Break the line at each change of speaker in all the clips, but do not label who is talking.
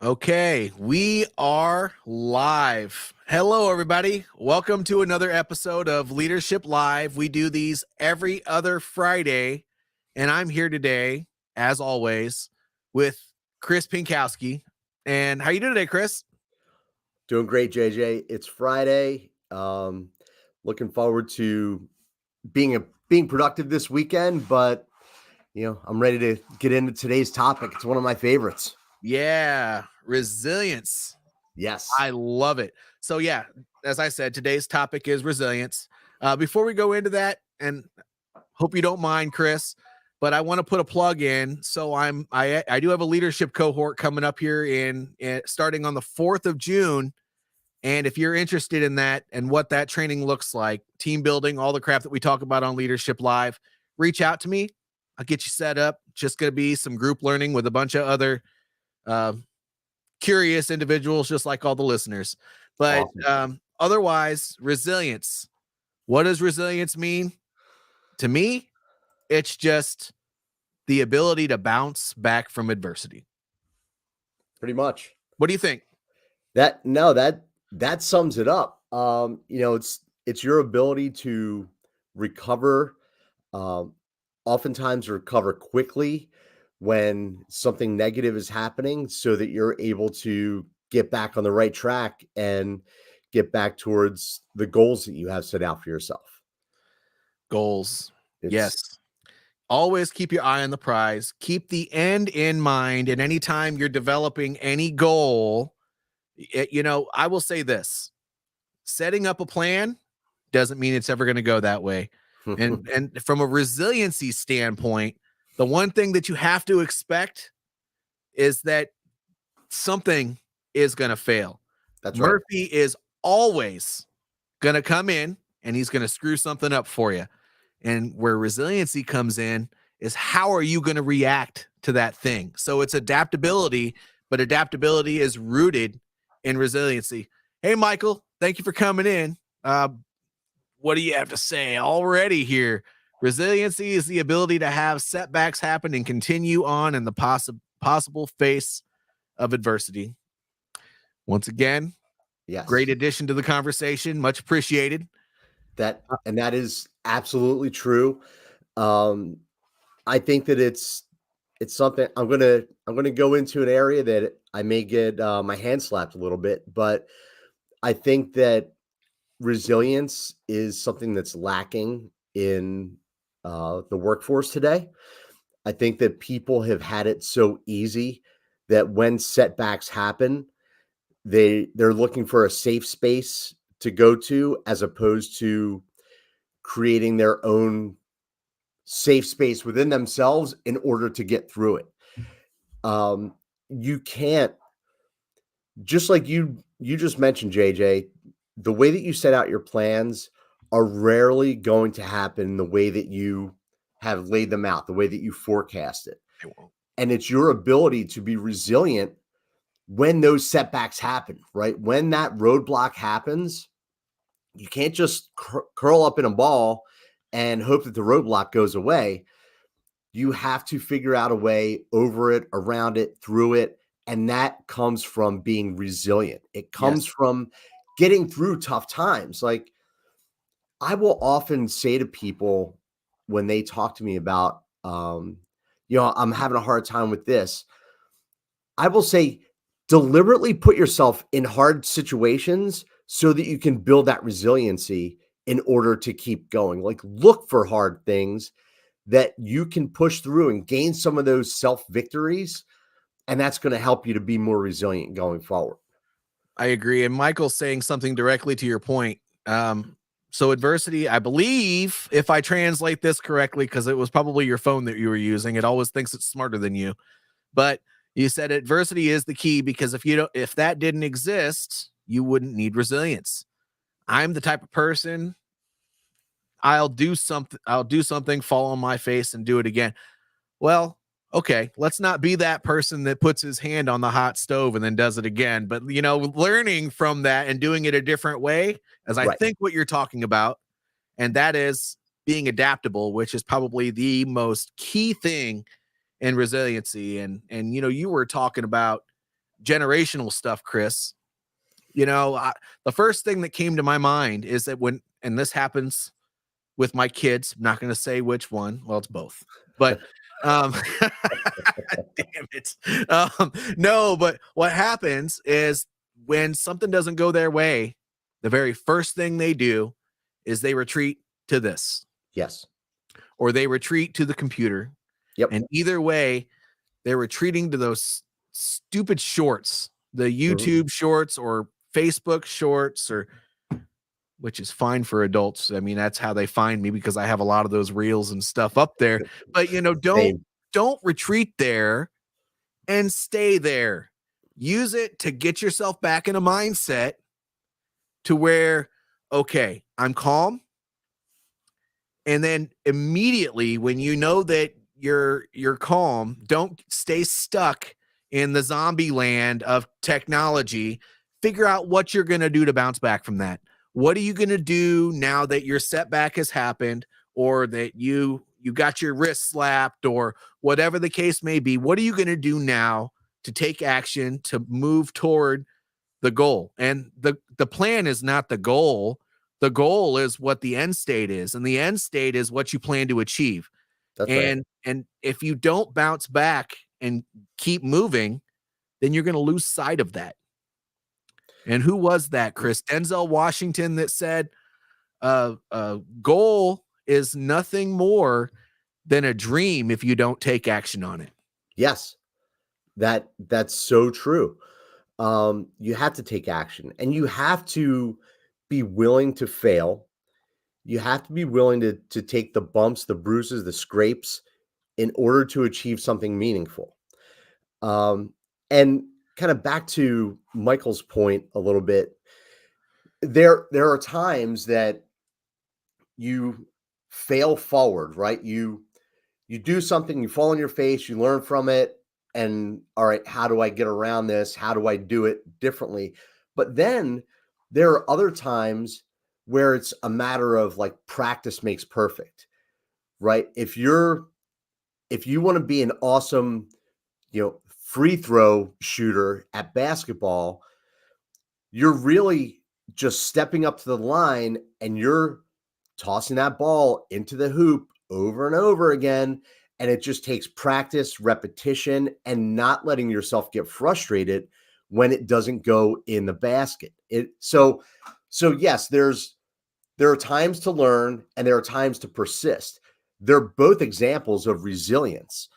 Okay, we are live. Hello, everybody. Welcome to another episode of Leadership Live. We do these every other Friday, and I'm here today, as always, with Chris Pinkowski. And how you doing today, Chris?
Doing great, JJ. It's Friday. Looking forward to being productive this weekend, but I'm ready to get into today's topic. It's one of my favorites.
Yeah, resilience.
Yes.
I love it. So yeah, as I said, today's topic is resilience. Before we go into that, and hope you don't mind, Chris, but I want to put a plug in. So I do have a leadership cohort coming up here in starting on the 4th of June. And if you're interested in that and what that training looks like, team building, all the crap that we talk about on Leadership Live, reach out to me. I'll get you set up. Just going to be some group learning with a bunch of other curious individuals, just like all the listeners. But
Awesome.
Otherwise, resilience. What does resilience mean? To me, it's just the ability to bounce back from adversity.
Pretty much.
What do you think?
That sums it up. It's your ability to recover, oftentimes recover quickly when something negative is happening so that you're able to get back on the right track and get back towards the goals that you have set out for yourself.
Goals.
It's
Yes. Always keep your eye on the prize. Keep the end in mind. And anytime you're developing any goal, I will say this: setting up a plan doesn't mean it's ever going to go that way. And from a resiliency standpoint, the one thing that you have to expect is that something is going to fail.
That's right.
Murphy is always going to come in and he's going to screw something up for you. And where resiliency comes in is how are you going to react to that thing? So it's adaptability, but adaptability is rooted in resiliency. Hey, Michael, thank you for coming in. What do you have to say already here? Resiliency is the ability to have setbacks happen and continue on in the possible face of adversity. Once again,
Yes.
great addition to the conversation. Much appreciated.
That is absolutely true. I think that it's something I'm gonna go into an area that I may get my hand slapped a little bit, but I think that resilience is something that's lacking in the workforce today. I think that people have had it so easy that when setbacks happen, they're looking for a safe space to go to as opposed to creating their own safe space within themselves in order to get through it. You can't, just like you just mentioned, JJ, the way that you set out your plans are rarely going to happen the way that you have laid them out, the way that you forecast it. And it's your ability to be resilient when those setbacks happen, right? When that roadblock happens, you can't just curl up in a ball and hope that the roadblock goes away. You have to figure out a way over it, around it, through it. And that comes from being resilient. It comes from getting through tough times. Like, I will often say to people when they talk to me about, I'm having a hard time with this, I will say, deliberately put yourself in hard situations so that you can build that resiliency in order to keep going. Like, look for hard things that you can push through and gain some of those self victories. And that's going to help you to be more resilient going forward.
I agree. And Michael's saying something directly to your point. So adversity, I believe, if I translate this correctly, because it was probably your phone that you were using, it always thinks it's smarter than you. But you said adversity is the key, because if that didn't exist, you wouldn't need resilience. I'm the type of person, I'll do something, fall on my face and do it again. Well, okay, let's not be that person that puts his hand on the hot stove and then does it again. But, learning from that and doing it a different way, as I think what you're talking about, and that is being adaptable, which is probably the most key thing in resiliency. And you were talking about generational stuff, Chris. The first thing that came to my mind is that and this happens with my kids, I'm not going to say which one. Well, it's both, but, damn it. No, but what happens is when something doesn't go their way, the very first thing they do is they retreat to this.
Yes.
Or they retreat to the computer.
Yep.
And either way, they're retreating to those stupid shorts, the YouTube shorts or Facebook shorts, which is fine for adults. I mean, that's how they find me because I have a lot of those reels and stuff up there. But don't retreat there and stay there. Use it to get yourself back in a mindset to where, okay, I'm calm. And then immediately when you know that you're calm, don't stay stuck in the zombie land of technology. Figure out what you're going to do to bounce back from that. What are you going to do now that your setback has happened, or that you got your wrist slapped, or whatever the case may be? What are you going to do now to take action to move toward the goal? And the plan is not the goal. The goal is what the end state is, and the end state is what you plan to achieve.
That's right.
And if you don't bounce back and keep moving, then you're going to lose sight of that. And who was that, Chris? Denzel Washington, that said, goal is nothing more than a dream if you don't take action on it.
Yes, that's so true. You have to take action, and you have to be willing to fail. You have to be willing to take the bumps, the bruises, the scrapes in order to achieve something meaningful. And kind of back to Michael's point a little bit, there are times that you fail forward, right? You do something, you fall on your face, you learn from it, and all right, how do I get around this? How do I do it differently? But then there are other times where it's a matter of like practice makes perfect, right? If you want to be an awesome, free throw shooter at basketball, you're really just stepping up to the line and you're tossing that ball into the hoop over and over again. And it just takes practice, repetition, and not letting yourself get frustrated when it doesn't go in the basket. So yes, there are times to learn and there are times to persist. They're both examples of resilience.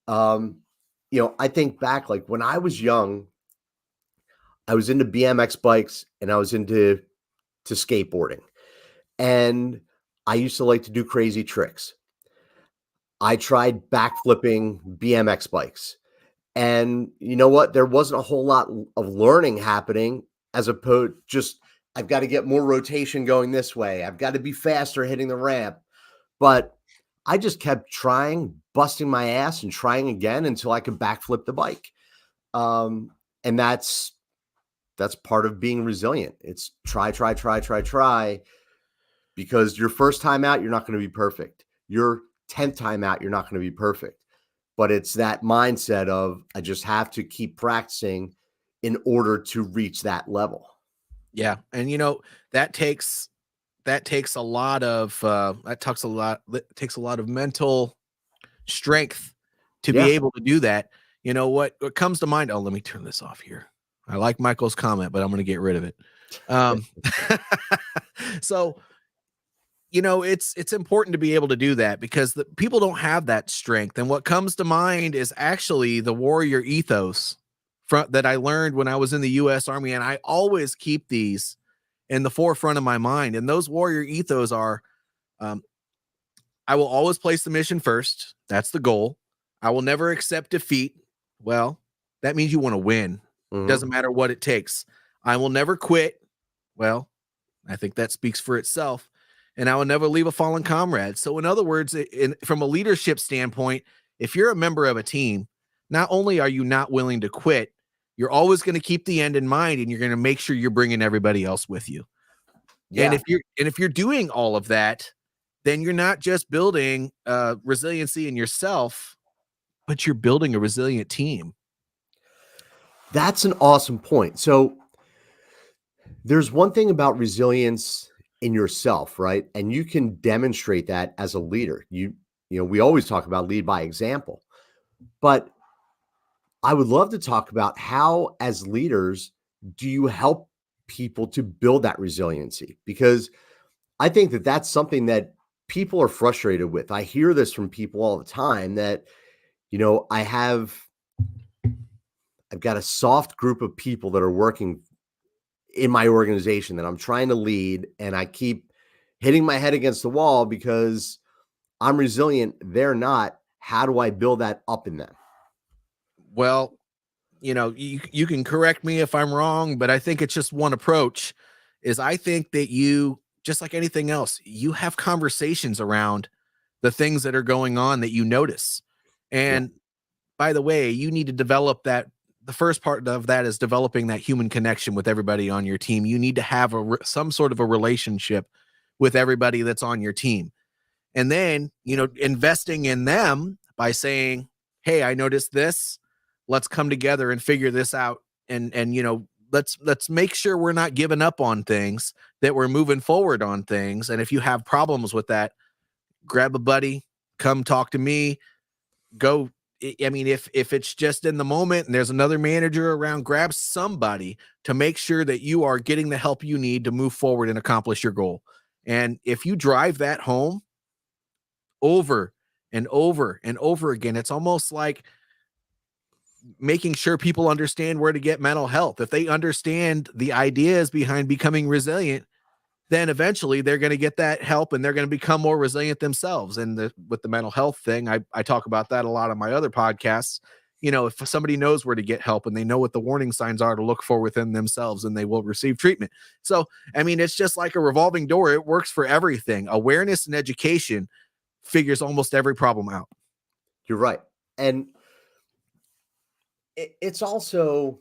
I think back, like when I was young, I was into BMX bikes and I was into skateboarding. And I used to like to do crazy tricks. I tried backflipping BMX bikes. And you know what? There wasn't a whole lot of learning happening, as opposed just, I've got to get more rotation going this way. I've got to be faster hitting the ramp. But I just kept trying, busting my ass and trying again until I could backflip the bike. And that's part of being resilient. It's try, because your first time out, you're not going to be perfect. Your 10th time out, you're not going to be perfect. But it's that mindset of, I just have to keep practicing in order to reach that level.
Yeah. And that takes a lot of takes a lot of mental strength to be able to do that. What comes to mind? Oh, let me turn this off here. I like Michael's comment, but I'm going to get rid of it. So, it's important to be able to do that because people don't have that strength. And what comes to mind is actually the warrior ethos that I learned when I was in the U.S. Army. And I always keep these in the forefront of my mind. And those warrior ethos are, I will always place the mission first. That's the goal. I will never accept defeat. Well, that means you want to win. Mm-hmm. Doesn't matter what it takes. I will never quit. Well, I think that speaks for itself. And I will never leave a fallen comrade. So in other words, from a leadership standpoint, if you're a member of a team, not only are you not willing to quit, you're always going to keep the end in mind, and you're going to make sure you're bringing everybody else with you. Yeah. And if you're doing all of that, then you're not just building resiliency in yourself, but you're building a resilient team.
That's an awesome point. So there's one thing about resilience in yourself, right? And you can demonstrate that as a leader. We always talk about lead by example, but I would love to talk about how, as leaders, do you help people to build that resiliency? Because I think that that's something that people are frustrated with. I hear this from people all the time that, I've got a soft group of people that are working in my organization that I'm trying to lead, and I keep hitting my head against the wall because I'm resilient. They're not. How do I build that up in them?
Well, you can correct me if I'm wrong, but I think it's just one approach. Is I think that you, just like anything else, you have conversations around the things that are going on that you notice.
Yeah.
And by the way, you need to develop that. The first part of that is developing that human connection with everybody on your team. You need to have some sort of a relationship with everybody that's on your team. And then, investing in them by saying, "Hey, I noticed this. Let's come together and figure this out." And let's make sure we're not giving up on things, that we're moving forward on things. And if you have problems with that, grab a buddy, come talk to me, go. I mean, if it's just in the moment and there's another manager around, grab somebody to make sure that you are getting the help you need to move forward and accomplish your goal. And if you drive that home over and over and over again, it's almost like making sure people understand where to get mental health. If they understand the ideas behind becoming resilient, then eventually they're going to get that help and they're going to become more resilient themselves. And with the mental health thing, I talk about that a lot on my other podcasts. If somebody knows where to get help and they know what the warning signs are to look for within themselves, and they will receive treatment. So, I mean, it's just like a revolving door. It works for everything. Awareness and education figures almost every problem out.
You're right. And it's also,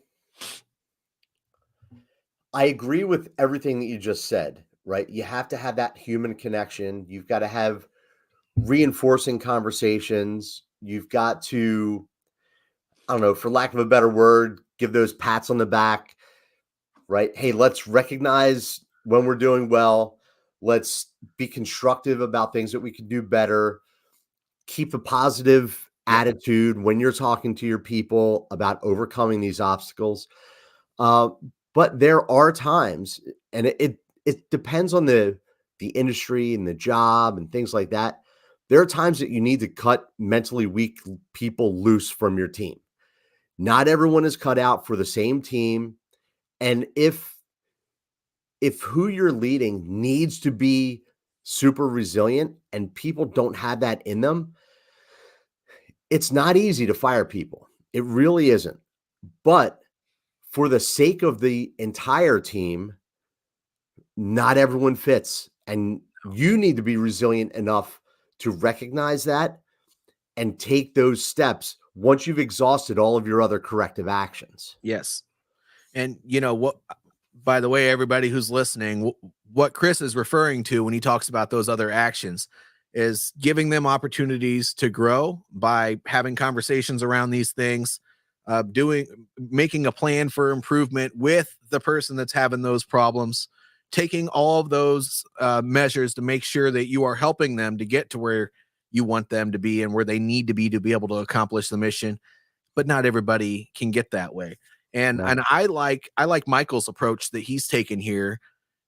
I agree with everything that you just said, right? You have to have that human connection. You've got to have reinforcing conversations. You've got to, I don't know, for lack of a better word, give those pats on the back, right? Hey, let's recognize when we're doing well. Let's be constructive about things that we could do better. Keep a positive
Yep.
attitude when you're talking to your people about overcoming these obstacles. Uh, but there are times, and it depends on the industry and the job and things like that. There are times that you need to cut mentally weak people loose from your team. Not everyone is cut out for the same team, and if who you're leading needs to be super resilient and people don't have that in them, it's not easy to fire people. It really isn't. But for the sake of the entire team, not everyone fits. And you need to be resilient enough to recognize that and take those steps once you've exhausted all of your other corrective actions.
Yes. And what, by the way, everybody who's listening, what Chris is referring to when he talks about those other actions is giving them opportunities to grow by having conversations around these things, making a plan for improvement with the person that's having those problems, taking all of those measures to make sure that you are helping them to get to where you want them to be and where they need to be able to accomplish the mission. But not everybody can get that way. And
No.
and I like Michael's approach that he's taken here,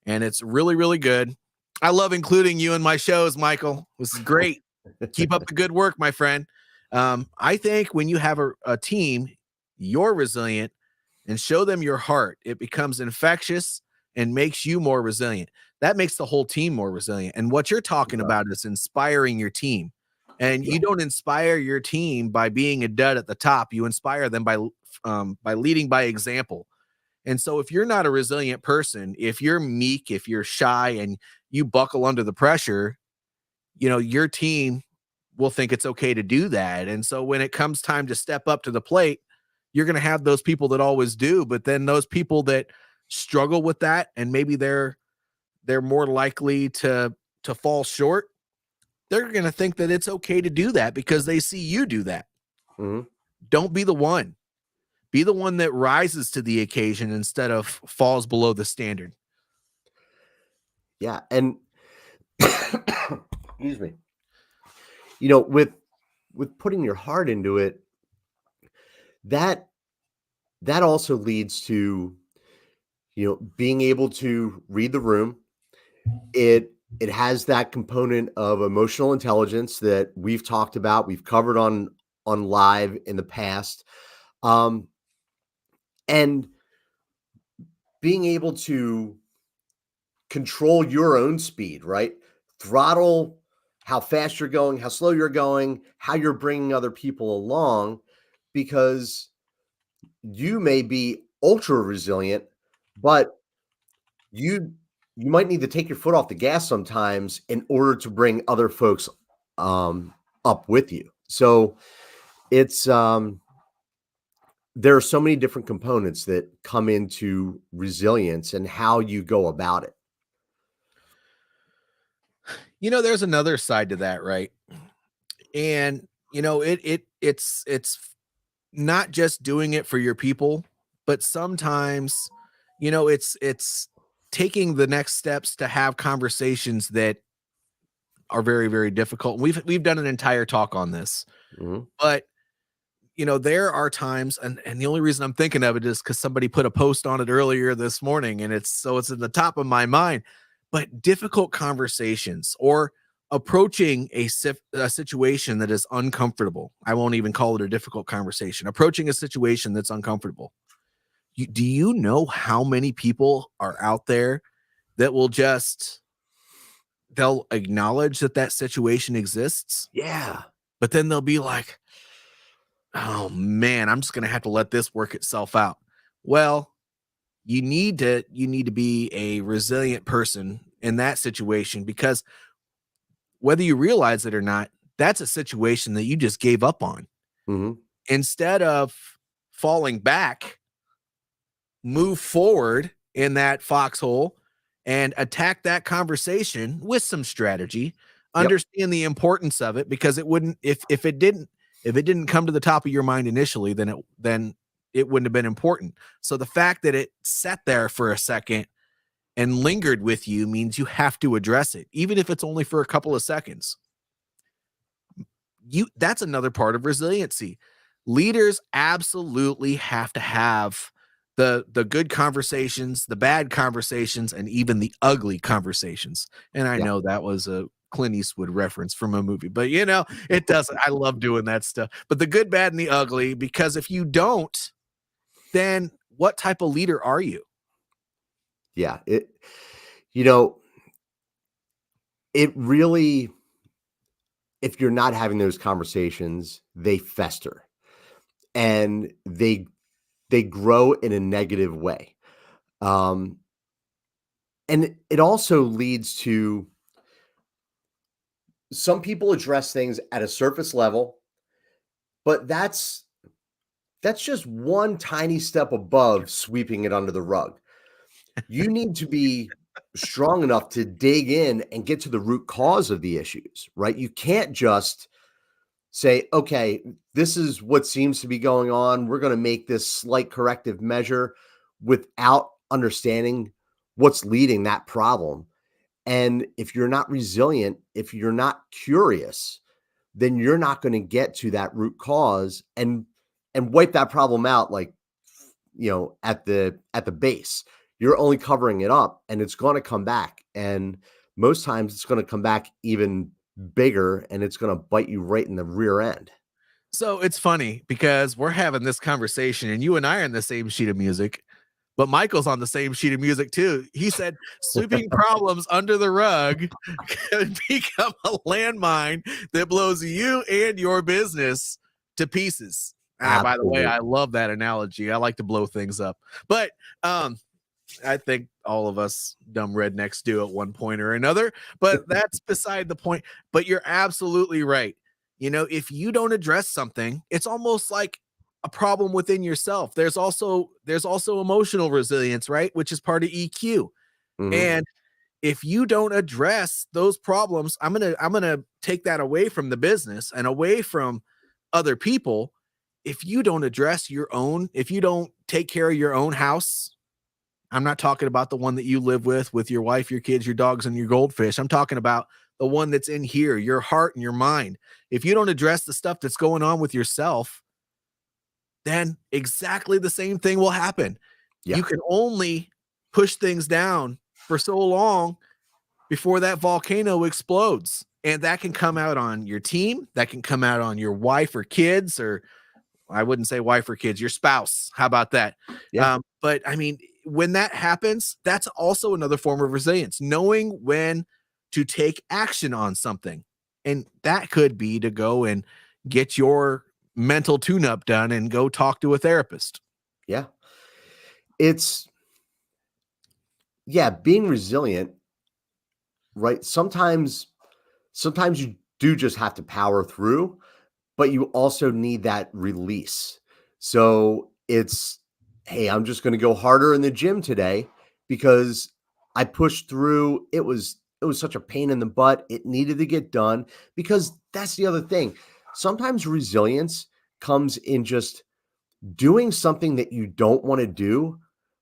and it's really, really good. I love including you in my shows, Michael. This is great. Keep up the good work, my friend. I think when you have a team, you're resilient, and show them your heart. It becomes infectious and makes you more resilient. That makes the whole team more resilient. And what you're talking
Right.
about is inspiring your team. And
Yeah.
you don't inspire your team by being a dud at the top. You inspire them by leading by example. And so if you're not a resilient person, if you're meek, if you're shy and you buckle under the pressure, your team will think it's okay to do that. And so when it comes time to step up to the plate, you're going to have those people that always do, but then those people that struggle with that, and maybe they're more likely to fall short, they're going to think that it's okay to do that because they see you do that.
Mhm.
Don't be the one. Be the one that rises to the occasion instead of falls below the standard.
Yeah, and excuse me. You know, with putting your heart into it, that that also leads to, being able to read the room. It has that component of emotional intelligence that we've talked about, we've covered on live in the past. Um, and being able to control your own speed, right? Throttle how fast you're going, how slow you're going, how you're bringing other people along, because you may be ultra resilient, but you you might need to take your foot off the gas sometimes in order to bring other folks up with you. So it's there are so many different components that come into resilience and how you go about it.
There's another side to that, right? And it's not just doing it for your people, but sometimes, it's taking the next steps to have conversations that are very, very difficult. We've done an entire talk on this,
Mhm.
but there are times, and the only reason I'm thinking of it is because somebody put a post on it earlier this morning, and it's in the top of my mind. But difficult conversations or approaching a situation that is uncomfortable. I won't even call it a difficult conversation. Approaching a situation that's uncomfortable. Do you know how many people are out there that will they'll acknowledge that situation exists,
Yeah.
but then they'll be like, oh man, I'm just going to have to let this work itself out. Well, you need to be a resilient person in that situation, because whether you realize it or not, that's a situation that you just gave up on.
Mhm.
Instead of falling back, move forward in that foxhole and attack that conversation with some strategy.
Yep.
Understand the importance of it, because it wouldn't if it didn't come to the top of your mind initially, then it wouldn't have been important. So the fact that it sat there for a second and lingered with you means you have to address it, even if it's only for a couple of seconds. That's another part of resiliency. Leaders absolutely have to have the good conversations, the bad conversations, and even the ugly conversations. And I
Yeah.
know that was a Clint Eastwood reference from a movie, but it doesn't. I love doing that stuff. But the good, bad, and the ugly, because if you don't, then what type of leader are you?
Yeah. You know, it really, if you're not having those conversations, they fester and they grow in a negative way. Um, and it also leads to some people address things at a surface level, but that's just one tiny step above sweeping it under the rug. You need to be strong enough to dig in and get to the root cause of the issues, right? You can't just say, okay, this is what seems to be going on. We're going to make this slight corrective measure without understanding what's leading that problem. And if you're not resilient, if you're not curious, then you're not going to get to that root cause and wipe that problem out, like, at the base. You're only covering it up and it's going to come back, and most times it's going to come back even bigger, and it's going to bite you right in the rear end.
So it's funny because we're having this conversation and you and I are in the same sheet of music, but Michael's on the same sheet of music too. He said sweeping problems under the rug can become a landmine that blows you and your business to pieces. By the way, I
Absolutely.
love that analogy. I like to blow things up, but um, I think all of us dumb rednecks do at one point or another, but that's beside the point. But you're absolutely right. If you don't address something, it's almost like a problem within yourself. There's also emotional resilience, right? Which is part of EQ.
Mhm.
And if you don't address those problems, I'm going to take that away from the business and away from other people. if you don't address your own, if you don't take care of your own house, I'm not talking about the one that you live with your wife, your kids, your dogs, and your goldfish. I'm talking about the one that's in here, your heart and your mind. If you don't address the stuff that's going on with yourself, then exactly the same thing will happen.
Yeah.
You can only push things down for so long before that volcano explodes. And that can come out on your team, that can come out on your wife or kids, or I wouldn't say wife or kids, your spouse. How about that?
Yeah.
But I mean, when that happens, that's also another form of resilience, knowing when to take action on something. And that could be to go and get your mental tune up done and go talk to a therapist.
Yeah. It's, yeah, being resilient, right? Sometimes you do just have to power through, but you also need that release. So it's, hey, I'm just going to go harder in the gym today because I pushed through. It was such a pain in the butt. It needed to get done, because that's the other thing. Sometimes resilience comes in just doing something that you don't want to do,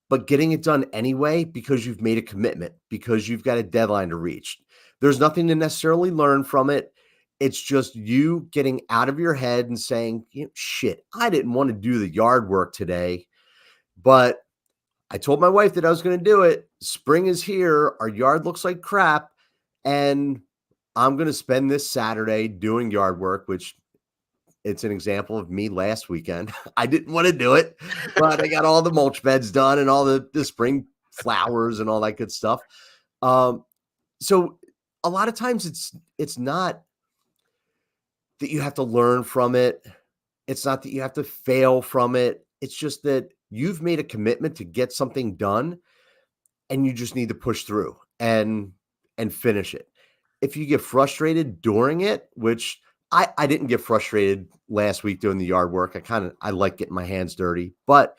but getting it done anyway because you've made a commitment, because you've got a deadline to reach. There's nothing to necessarily learn from it. It's just you getting out of your head and saying, shit, I didn't want to do the yard work today, but I told my wife that I was going to do it. Spring is here. Our yard looks like crap. And I'm going to spend this Saturday doing yard work, which it's an example of me last weekend. I didn't want to do it, but I got all the mulch beds done and all the spring flowers and all that good stuff. So a lot of times it's not that you have to learn from it. It's not that you have to fail from it. It's just that you've made a commitment to get something done, and you just need to push through and finish it. If you get frustrated during it, which I didn't get frustrated last week doing the yard work. I like getting my hands dirty. But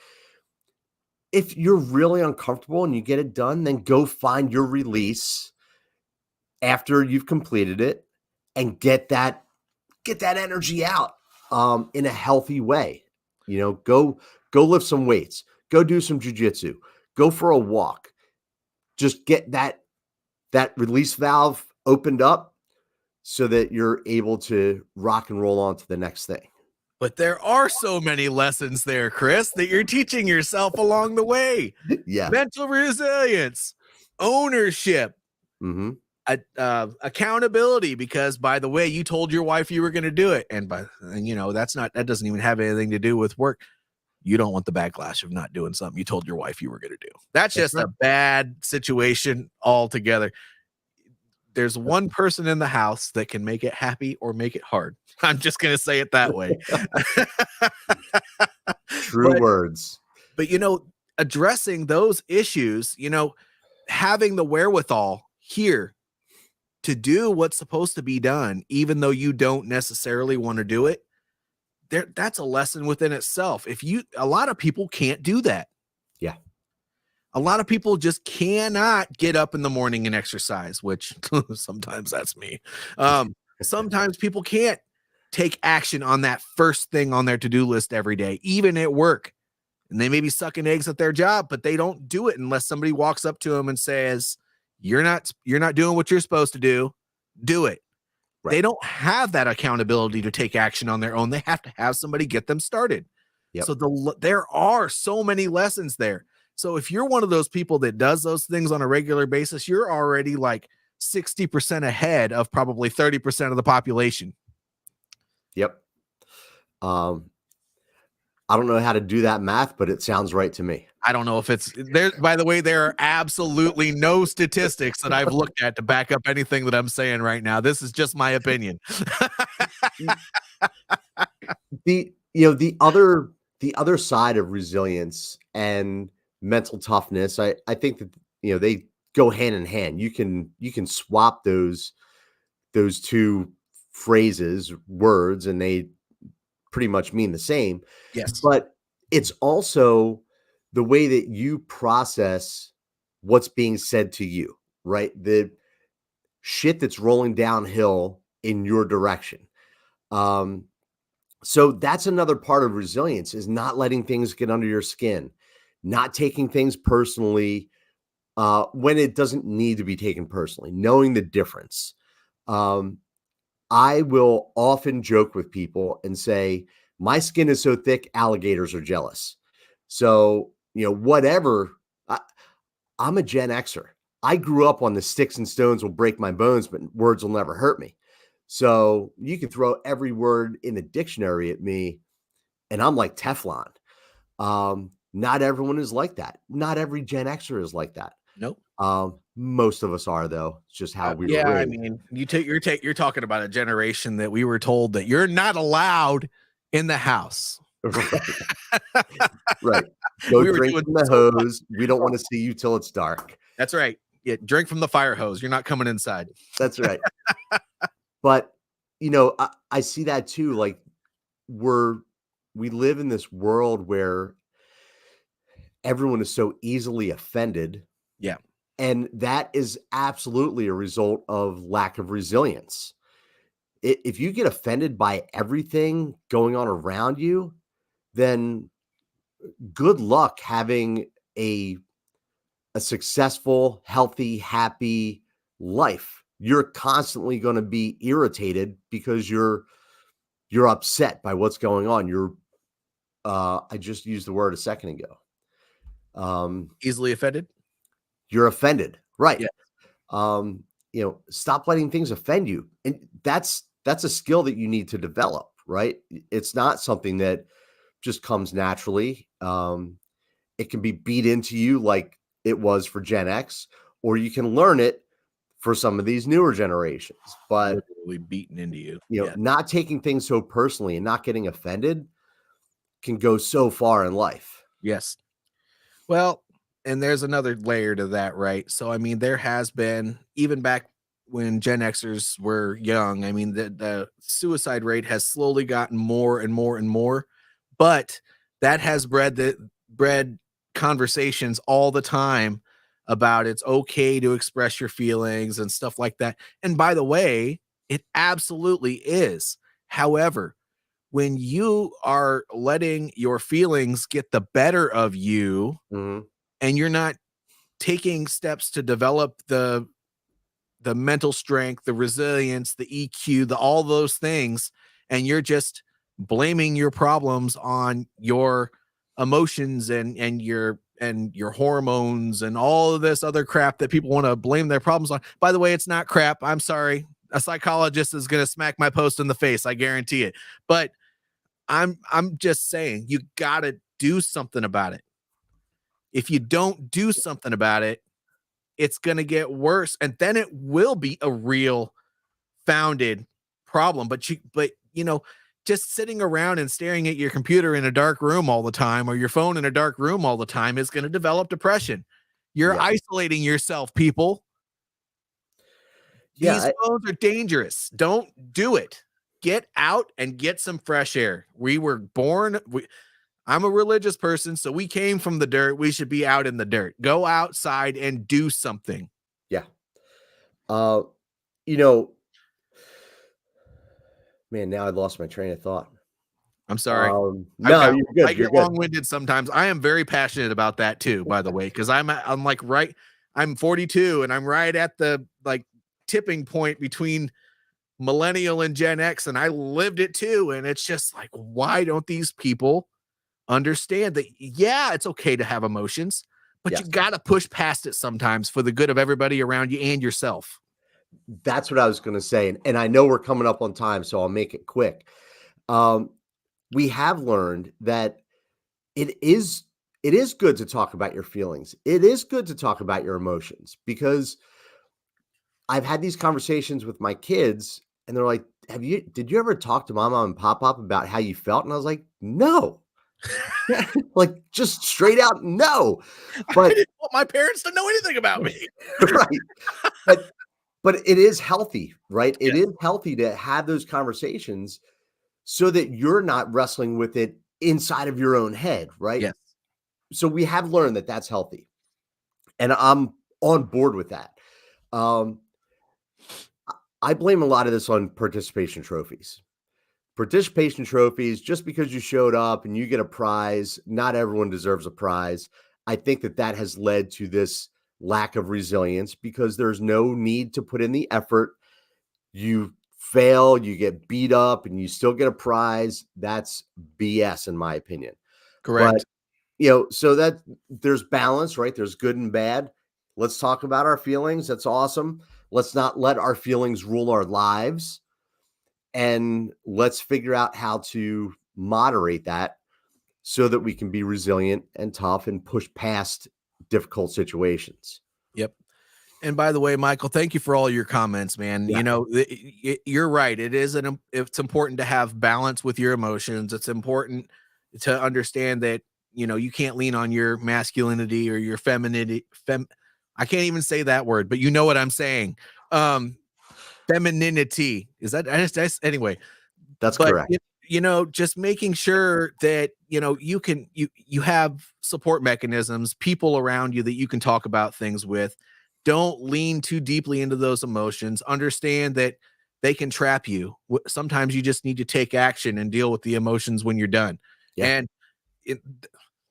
if you're really uncomfortable and you get it done, then go find your release after you've completed it and get that energy out in a healthy way. Go lift some weights, go do some jujitsu, go for a walk. Just get that release valve opened up so that you're able to rock and roll on to the next thing.
But there are so many lessons there, Chris, that you're teaching yourself along the way.
Yeah.
Mental resilience, ownership,
Mm-hmm.
accountability, because by the way, you told your wife you were going to do it. And that doesn't even have anything to do with work. You don't want the backlash of not doing something you told your wife you were going to do. That's just a bad situation altogether. There's one person in the house that can make it happy or make it hard. I'm just going to say it that way.
True words.
But, addressing those issues, having the wherewithal here to do what's supposed to be done, even though you don't necessarily want to do it, that's a lesson within itself. A lot of people can't do that.
Yeah.
A lot of people just cannot get up in the morning and exercise, which sometimes that's me. Sometimes people can't take action on that first thing on their to-do list every day, even at work. And they may be sucking eggs at their job, but they don't do it unless somebody walks up to them and says, you're not doing what you're supposed to do. Do it. Right. They don't have that accountability to take action on their own. They have to have somebody get them started. Yep. So there are so many lessons there. So if you're one of those people that does those things on a regular basis, you're already like 60% ahead of probably 30% of the population.
Yep. I don't know how to do that math, but it sounds right to me.
I don't know if it's there. By the way, there are absolutely no statistics that I've looked at to back up anything that I'm saying right now. This is just my opinion.
The other side of resilience and mental toughness, I think that they go hand in hand. You can swap those two phrases, words, and they pretty much mean the same.
Yes.
But it's also the way that you process what's being said to you, right? The shit that's rolling downhill in your direction. So that's another part of resilience, is not letting things get under your skin, not taking things personally when it doesn't need to be taken personally, knowing the difference. Um, I will often joke with people and say, my skin is so thick, alligators are jealous. So, whatever. I, I'm a Gen Xer. I grew up on the sticks and stones will break my bones, but words will never hurt me. So you can throw every word in the dictionary at me, and I'm like Teflon. Not everyone is like that. Not every Gen Xer is like that.
Nope.
Most of us are, though. It's just how we were
Yeah, I
raised.
mean, you're talking about a generation that we were told that you're not allowed in the house.
Right. Right. Go
We were
drink
doing
from the
so much.
hose. We don't want to see you till it's dark.
That's right. Yeah, drink from the fire hose. You're not coming inside.
That's right. But, I see that too. Like, we live in this world where everyone is so easily offended.
Yeah.
And that is absolutely a result of lack of resilience. If you get offended by everything going on around you, then good luck having a successful, healthy, happy life. You're constantly going to be irritated because you're upset by what's going on. I just used the word a second ago.
Easily offended.
You're offended, right?
Yeah.
Stop letting things offend you, and that's a skill that you need to develop, right? It's not something that just comes naturally. It can be beat into you like it was for Gen X, or you can learn it for some of these newer generations. But
Literally beaten into you. Yeah.
not taking things so personally and not getting offended can go so far in life.
Yes. Well, and there's another layer to that, right? So, I mean, there has been, even back when Gen Xers were young, I mean, the suicide rate has slowly gotten more and more and more, but that has bred conversations all the time about it's okay to express your feelings and stuff like that. And by the way, it absolutely is. However, when you are letting your feelings get the better of you,
Mhm.
and you're not taking steps to develop the mental strength, the resilience, the EQ, the all those things, and you're just blaming your problems on your emotions and your hormones and all of this other crap that people want to blame their problems on. By the way, it's not crap. I'm sorry. A psychologist is going to smack my post in the face. I guarantee it. But I'm just saying you got to do something about it. If you don't do something about it, it's going to get worse, and then it will be a real founded problem. But just sitting around and staring at your computer in a dark room all the time, or your phone in a dark room all the time, is going to develop depression. You're
Yeah.
isolating yourself, people.
Yeah.
These phones are dangerous. Don't do it. Get out and get some fresh air. We were born. I'm a religious person, so we came from the dirt. We should be out in the dirt. Go outside and do something.
Yeah. Uh, you know, Man, now I lost my train of thought.
I'm sorry.
No, you're
I
good.
get
You're good.
long-winded sometimes. I am very passionate about that too, by the way, because I'm like I'm 42 and I'm right at the like tipping point between millennial and Gen X, and I lived it too. And it's just like, why don't these people understand that? Yeah, it's okay to have emotions, but you
Yes.
got to push past it sometimes for the good of everybody around you and yourself.
That's what I was gonna say, and I know we're coming up on time, so I'll make it quick. Um, we have learned that it is it is good to talk about your feelings. It is good to talk about your emotions, because I've had these conversations with my kids, and they're like, did you ever talk to mama and pop up about how you felt?" And I was like, "No." Like, just straight out no.
I
But
didn't want my parents to know anything about me.
right. But it is healthy, right? It
Yes.
is healthy to have those conversations so that you're not wrestling with it inside of your own head, right?
Yes.
So we have learned that that's healthy, and I'm on board with that. Um, I blame a lot of this on participation trophies. participation trophies, just because you showed up and you get a prize, not everyone deserves a prize. I think that has led to this lack of resilience because there's no need to put in the effort. You fail, you get beat up, and you still get a prize. That's BS, in my opinion. But,
Correct.
so that there's balance, right? There's good and bad. Let's talk about our feelings. That's awesome. Let's not let our feelings rule our lives. And let's figure out how to moderate that so that we can be resilient and tough and push past difficult situations.
Yep. And by the way, Michael, thank you for all your comments, man.
Yeah.
You're right. It's important to have balance with your emotions. It's important to understand that, you can't lean on your masculinity or your femininity. I can't even say that word, but you know what I'm saying. Femininity is that anyway.
That's
But
correct.
just making sure that you have support mechanisms, people around you that you can talk about things with. Don't lean too deeply into those emotions. Understand that they can trap you. Sometimes you just need to take action and deal with the emotions when you're done.
Yeah.
And it,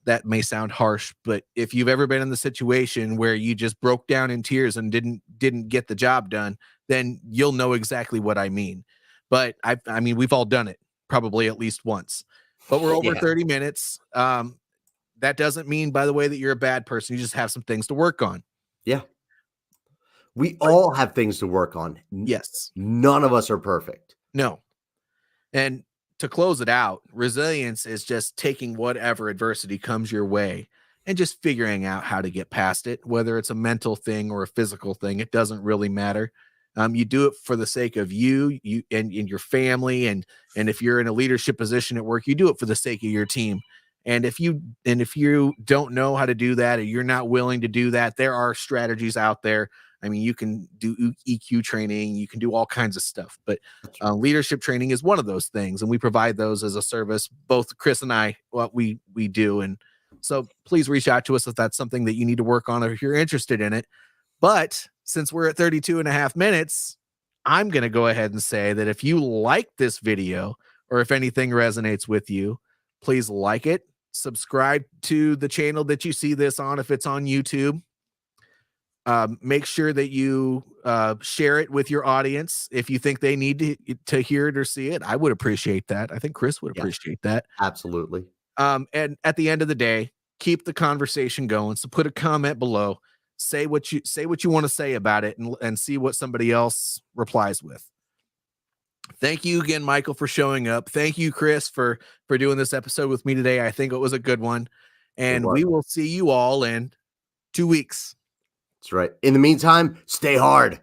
that may sound harsh, but if you've ever been in the situation where you just broke down in tears and didn't get the job done, then you'll know exactly what I mean. But I mean, we've all done it probably at least once. But we're over
Yeah.
30 minutes. That doesn't mean, by the way, that you're a bad person. You just have some things to work on.
Yeah. We
But
all have things to work on.
yes,
None of us are perfect.
no. And to close it out, resilience is just taking whatever adversity comes your way and just figuring out how to get past it, whether it's a mental thing or a physical thing. It doesn't really matter. You do it for the sake of you and your family, and if you're in a leadership position at work, you do it for the sake of your team. And if you don't know how to do that, or you're not willing to do that, there are strategies out there. I mean, you can do EQ training, you can do all kinds of stuff, but leadership training is one of those things, and we provide those as a service. Both Chris and I, what we do, and so please reach out to us if that's something that you need to work on or if you're interested in it. But since we're at 32 and a half minutes, I'm going to go ahead and say that if you like this video or if anything resonates with you, please like it, subscribe to the channel that you see this on if it's on YouTube. Make sure that you share it with your audience if you think they need to hear it or see it. I would appreciate that. I think Chris would appreciate that.
Absolutely.
And at the end of the day, keep the conversation going. So put a comment below, say what you want to say about it, and see what somebody else replies with. Thank you again, Michael, for showing up. Thank you, Chris, for doing this episode with me today. I think it was a good one. And we will see you all in 2 weeks.
That's right. In the meantime, stay hard.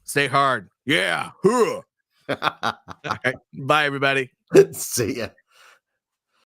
Stay hard. Yeah. All right. Bye, everybody.
See ya.